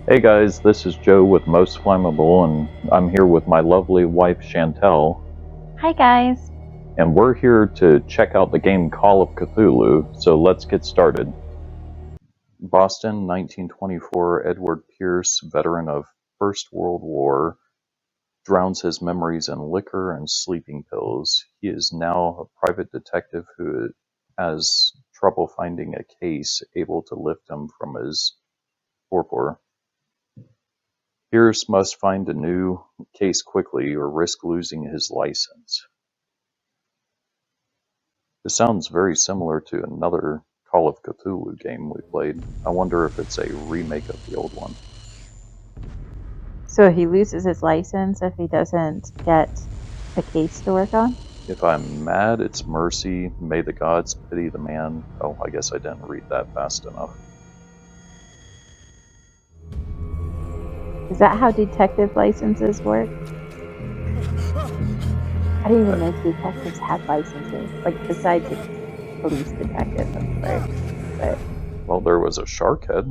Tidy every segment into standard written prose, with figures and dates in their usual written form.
Hey guys, this is Joe with Most Flammable, and I'm here with my lovely wife Chantel, Hi guys. and we're here to check out the game Call of Cthulhu, so let's get started. Boston, 1924, Edward Pierce, veteran of First World War, drowns his memories in liquor and sleeping pills. He is now a private detective who has trouble finding a case able to lift him from his torpor. Pierce must find a new case quickly or risk losing his license. This sounds very similar to another Call of Cthulhu game we played. I wonder if it's a remake of the old one. So he loses his license if he doesn't get a case to work on? If I'm mad, it's mercy. May the gods pity the man. Oh, I guess I didn't read that fast enough. Is that how detective licenses work? I didn't even know detectives had licenses. Like, besides a police detective, of course. But, Well, there was a shark head.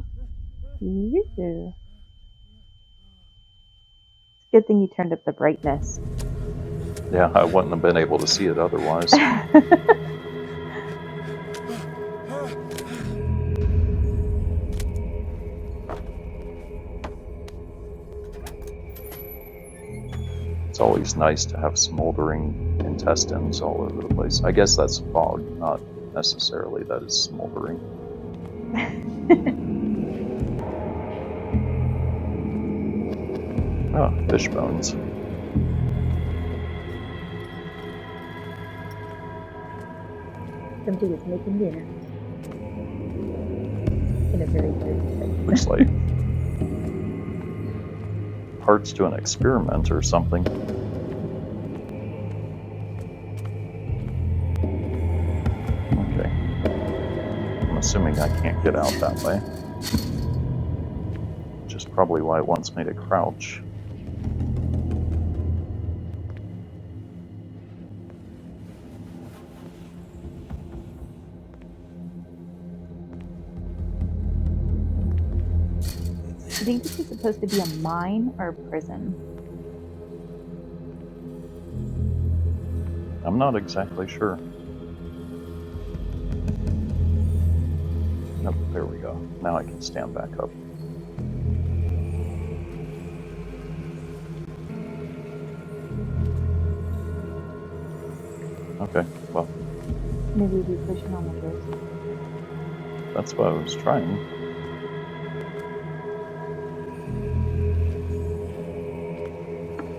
it's a good thing you turned up the brightness. Yeah, I wouldn't have been able to see it otherwise. It's always nice to have smoldering intestines all over the place. I guess that's fog, not necessarily that is smoldering. Oh, fish bones. Somebody is making dinner. In a very good way. Looks like parts to an experiment or something. Okay. I'm assuming I can't get out that way. Which is probably why it wants me to crouch. Do you think this is supposed to be a mine or a prison? I'm not exactly sure. Nope, there we go. Now I can stand back up. Okay, well. Maybe we'll be pushing on the wrist. That's what I was trying.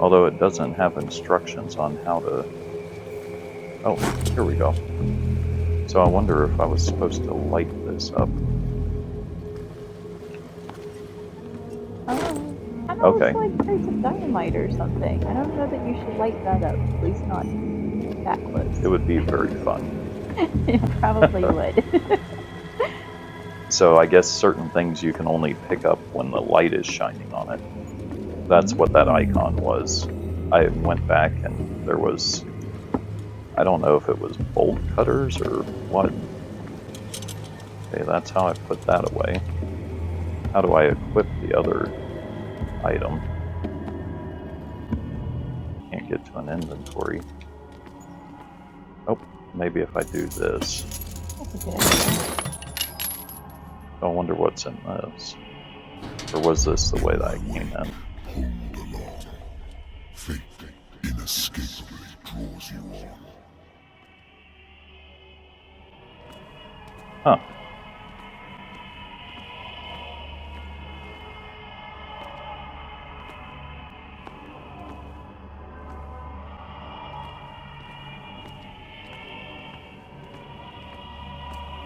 Although it doesn't have instructions on how to... Oh, here we go. So I wonder if I was supposed to light this up. Okay. It's like trace of dynamite or something. I don't know that you should light that up. At least not that close. It would be very fun. It probably would. So I guess certain things you can only pick up when the light is shining on it. That's what that icon was. I went back and there was... I don't know if it was bolt cutters or what. Okay, that's how I put that away. How do I equip the other item? Can't get to an inventory. Oh, maybe if I do this. I wonder what's in this. Or was this the way that I came in? Hold along. Fate inescapably draws you on. Huh.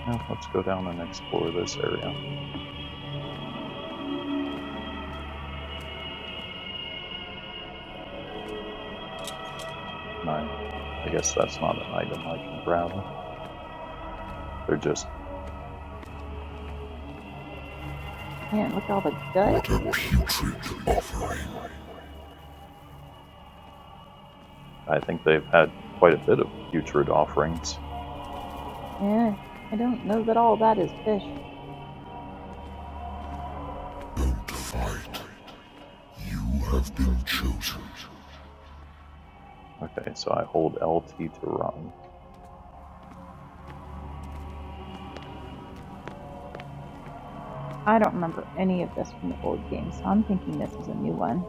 Now let's go down and explore this area. No, I guess that's not an item I can grab. They're just... Man, look at all the gut. What a putrid offering. I think they've had quite a bit of putrid offerings. Yeah, I don't know that all that is fish. Don't fight. have been chosen. Okay, so I hold LT to run. I don't remember any of this from the old game, so I'm thinking this is a new one.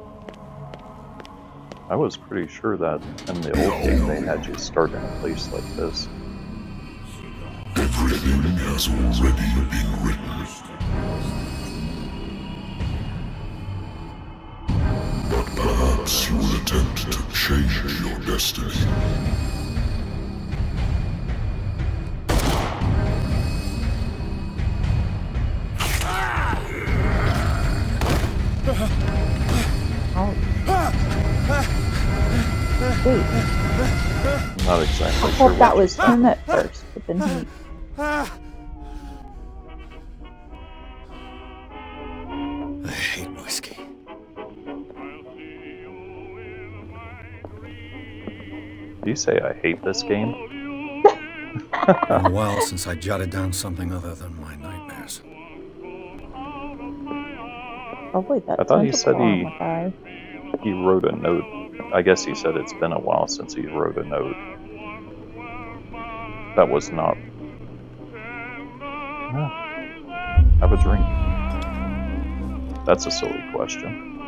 I was pretty sure that in the old game they had you start in a place like this. Everything has already been written. But perhaps you will attempt to change your destiny. Wait, I'm not exactly I sure thought that what you was said. him at first, but then he... I hate whiskey. Do you say I hate this game? Been a while since I jotted down something other than my nightmares. Probably I that thought he said tentacle armor guy. he wrote a note. I guess he said it's been a while since he wrote a note. That was not. Ah, have a drink. That's a silly question.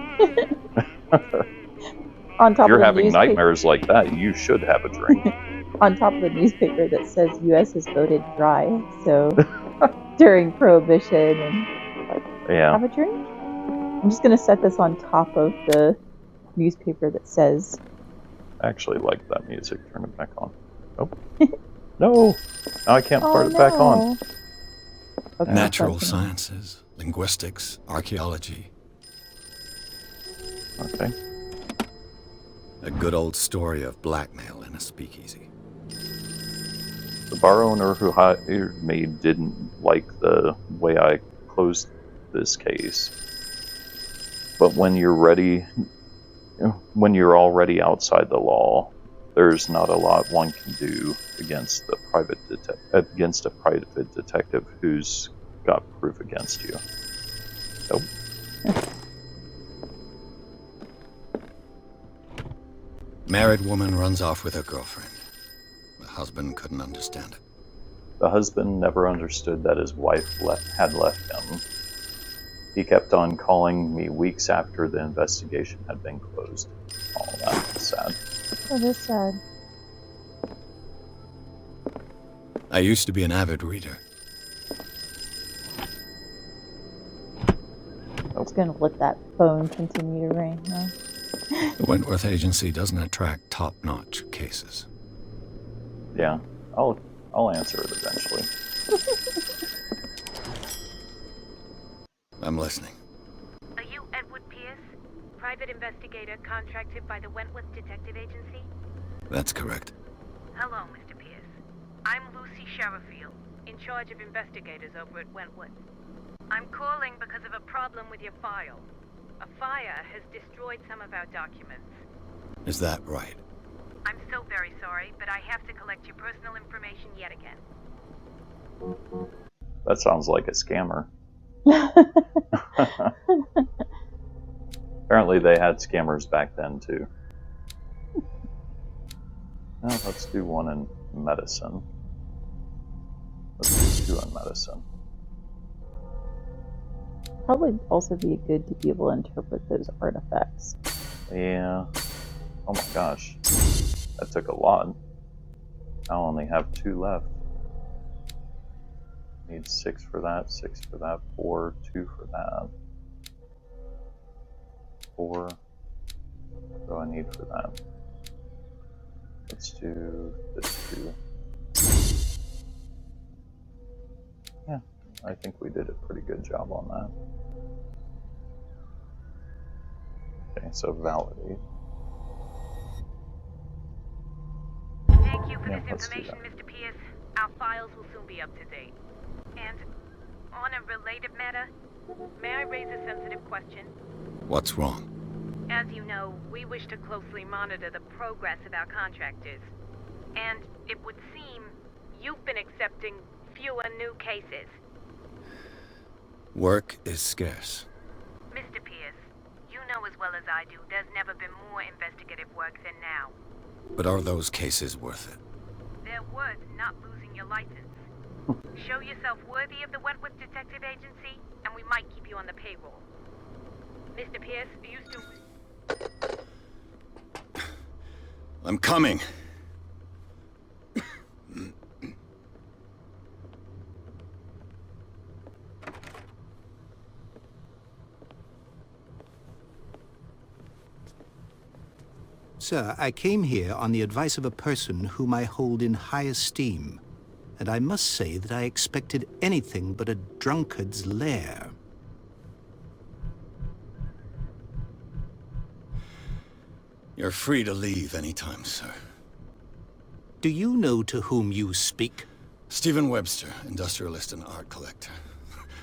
On If top you're of the having newspaper, nightmares like that, you should have a drink. on top of the newspaper that says U.S. has voted dry, so during Prohibition, and like, Yeah, have a drink? I'm just gonna set this on top of the newspaper that says... I actually like that music. Turn it back on. Oh, no! Now I can't Oh put it back on. no! Okay, Natural that's enough. sciences, linguistics, archaeology. Okay. A good old story of blackmail in a speakeasy. The bar owner who hired me didn't like the way I closed this case. But when you're already outside the law, there's not a lot one can do against a private detective who's got proof against you. Nope. Married woman runs off with her girlfriend. The husband couldn't understand it. The husband never understood that his wife had left him. He kept on calling me weeks after the investigation had been closed. Oh, that's sad. That is sad. I used to be an avid reader. It's gonna let that phone continue to ring, huh? The Wentworth Agency doesn't attract top-notch cases. Yeah, I'll answer it eventually. I'm listening. Are you Edward Pierce, private investigator contracted by the Wentworth Detective Agency? That's correct. Hello, Mr. Pierce. I'm Lucy Sherifield, in charge of investigators over at Wentworth. I'm calling because of a problem with your file. A fire has destroyed some of our documents. Is that right? I'm so very sorry, but I have to collect your personal information yet again. That sounds like a scammer. Apparently they had scammers back then too. Now let's do one in medicine. Let's do two in medicine. Probably also be good to be able to interpret those artifacts. Yeah. Oh my gosh. That took a lot. I only have 2 left. Need 6 for that, 6 for that, 4, 2 for that. 4. What do I need for that? Let's do this 2. Yeah, I think we did a pretty good job on that. Okay, so validate. Thank you for Yeah, this let's do information, that. Mr. Pierce. Our files will soon be up to date. And on a related matter, may I raise a sensitive question? What's wrong? As you know, we wish to closely monitor the progress of our contractors. And it would seem you've been accepting fewer new cases. Work is scarce. Mr. Pierce, you know as well well as I do, there's never been more investigative work than now. But are those cases worth it? They're worth not losing your license. Show yourself worthy of the Wentworth Detective Agency, and we might keep you on the payroll. Mr. Pierce, are you still... I'm coming. Sir, I came here on the advice of a person whom I hold in high esteem, and I must say that I expected anything but a drunkard's lair. You're free to leave anytime, sir. Do you know to whom you speak? Stephen Webster, industrialist and art collector.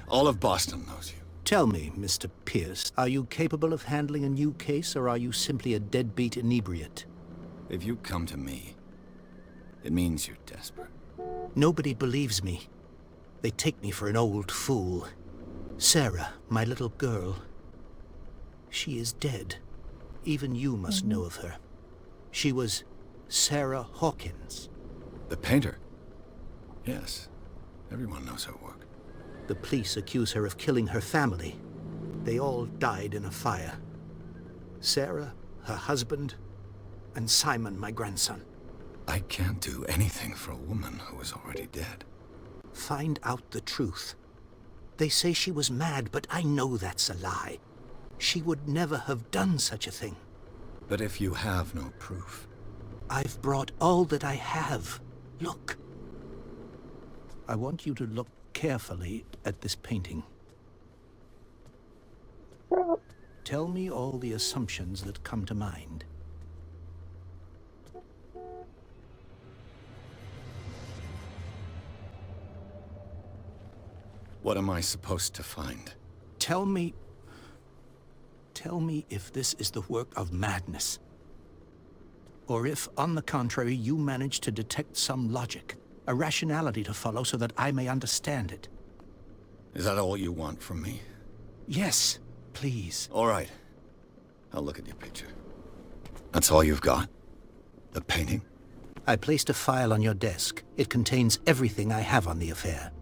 All of Boston knows you. Tell me, Mr. Pierce, are you capable of handling a new case, or are you simply a deadbeat inebriate? If you come to me, it means you're desperate. Nobody believes me. They take me for an old fool. Sarah, my little girl, she is dead. Even you must know of her. She was Sarah Hawkins. The painter? Yes. Everyone knows her work. The police accuse her of killing her family. They all died in a fire. Sarah, her husband, and Simon, my grandson. I can't do anything for a woman who is already dead. Find out the truth. They say she was mad, but I know that's a lie. She would never have done such a thing. But if you have no proof... I've brought all that I have. Look. I want you to look carefully at this painting. Tell me all the assumptions that come to mind. What am I supposed to find? Tell me if this is the work of madness. Or if, on the contrary, you manage to detect some logic, a rationality to follow so that I may understand it. Is that all you want from me? Yes, please. All right. I'll look at your picture. That's all you've got? The painting? I placed a file on your desk. It contains everything I have on the affair.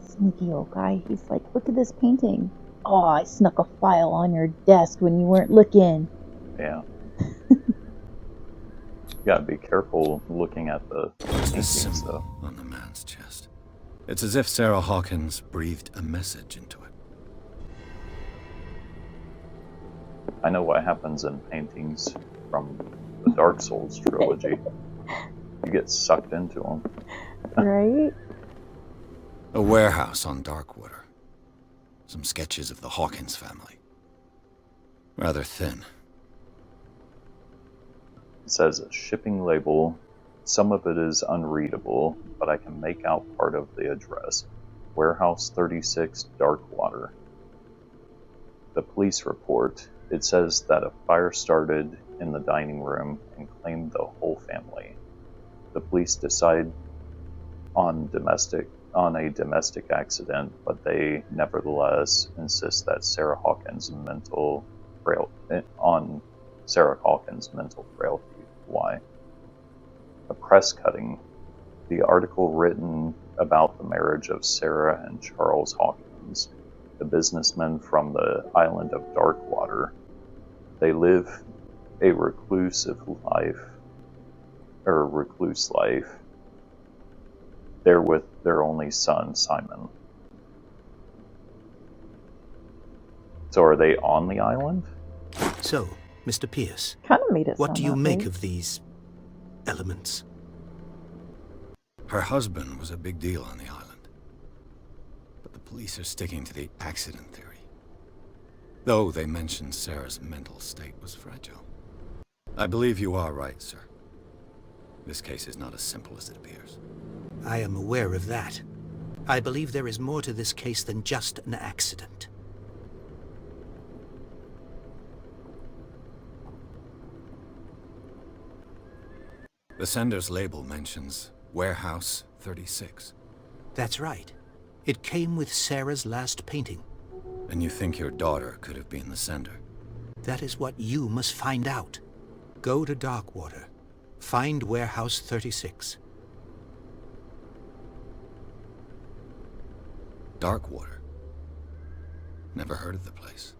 Sneaky old guy. He's like, look at this painting. Oh, I snuck a file on your desk when you weren't looking. Yeah. You gotta be careful looking at the What's this paintings, symbol though. on the man's chest? It's as if Sarah Hawkins breathed a message into it. I know what happens in paintings from the Dark Souls trilogy. You get sucked into them. Right? A warehouse on Darkwater. Some sketches of the Hawkins family. Rather thin. It says a shipping label. Some of it is unreadable, but I can make out part of the address. Warehouse 36, Darkwater. The police report. It says that a fire started in the dining room and claimed the whole family. The police decide on a domestic accident, but they nevertheless insist that Sarah Hawkins' mental frailty. Why? A press cutting. The article written about the marriage of Sarah and Charles Hawkins, the businessmen from the island of Darkwater. They live a recluse life. They're with their only son, Simon. So are they on the island? So, Mr. Pierce, Kind of made it what sound do you that make way. of these elements? Her husband was a big deal on the island. But the police are sticking to the accident theory. Though they mentioned Sarah's mental state was fragile. I believe you are right, sir. This case is not as simple as it appears. I am aware of that. I believe there is more to this case than just an accident. The sender's label mentions Warehouse 36. That's right. It came with Sarah's last painting. And you think your daughter could have been the sender? That is what you must find out. Go to Darkwater. Find Warehouse 36. Darkwater? Never heard of the place.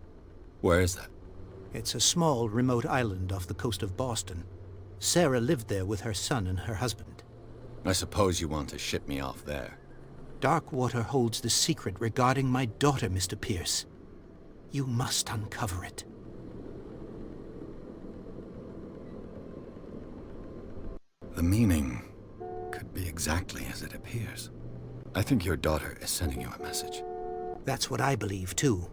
Where is that? It's a small, remote island off the coast of Boston. Sarah lived there with her son and her husband. I suppose you want to ship me off there. Darkwater holds the secret regarding my daughter, Mr. Pierce. You must uncover it. The meaning could be exactly as it appears. I think your daughter is sending you a message. That's what I believe, too.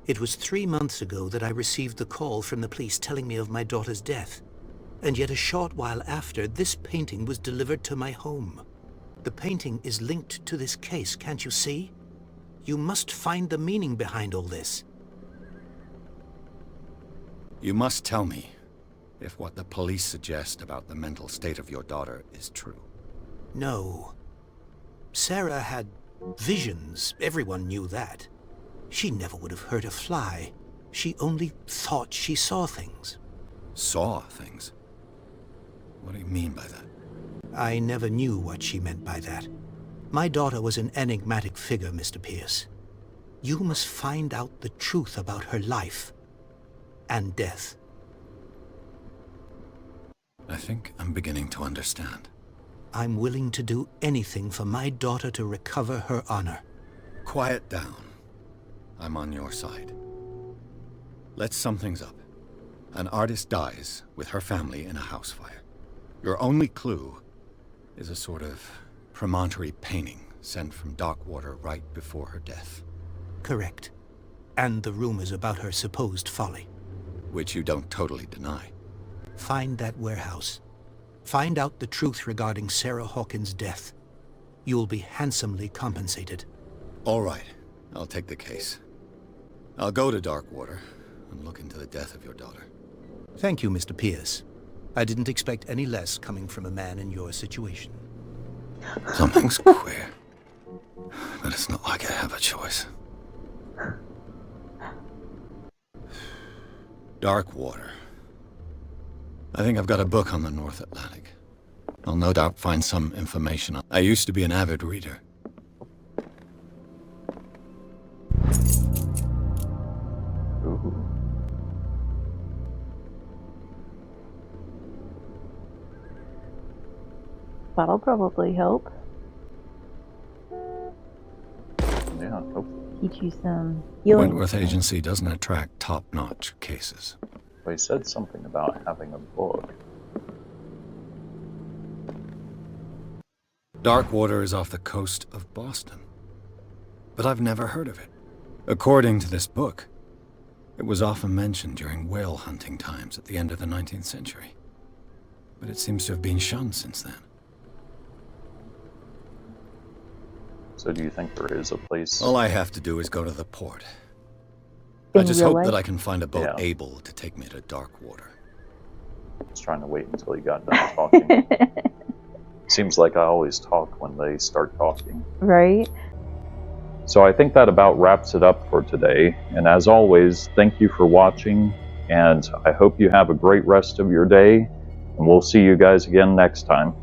It was 3 months ago that I received the call from the police telling me of my daughter's death. And yet a short while after, this painting was delivered to my home. The painting is linked to this case, can't you see? You must find the meaning behind all this. You must tell me if what the police suggest about the mental state of your daughter is true. No. Sarah had visions. Everyone knew that. She never would have hurt a fly. She only thought she saw things. Saw things? What do you mean by that? I never knew what she meant by that. My daughter was an enigmatic figure, Mr. Pierce. You must find out the truth about her life and death. I think I'm beginning to understand. I'm willing to do anything for my daughter to recover her honor. Quiet down. I'm on your side. Let's sum things up. An artist dies with her family in a house fire. Your only clue is a sort of promontory painting sent from Darkwater right before her death. Correct. And the rumors about her supposed folly. Which you don't totally deny. Find that warehouse. Find out the truth regarding Sarah Hawkins' death. You'll be handsomely compensated. All right, I'll take the case. I'll go to Darkwater and look into the death of your daughter. Thank you, Mr. Pierce. I didn't expect any less coming from a man in your situation. Something's queer. But it's not like I have a choice. Darkwater. I think I've got a book on the North Atlantic. I'll no doubt find some information. I used to be an avid reader. Ooh. That'll probably help. Yeah, hopefully. Teach you some healing. Wentworth Agency doesn't attract top-notch cases. They said something about having a book. Darkwater is off the coast of Boston. But I've never heard of it. According to this book, it was often mentioned during whale hunting times at the end of the 19th century. But it seems to have been shunned since then. So do you think there is a place? All I have to do is go to the port. I just hope that I can find a boat Yeah. able to take me to Darkwater. I was trying to wait until you got done talking. Seems like I always talk when they start talking. Right? So I think that about wraps it up for today. And as always, thank you for watching, and I hope you have a great rest of your day, and we'll see you guys again next time.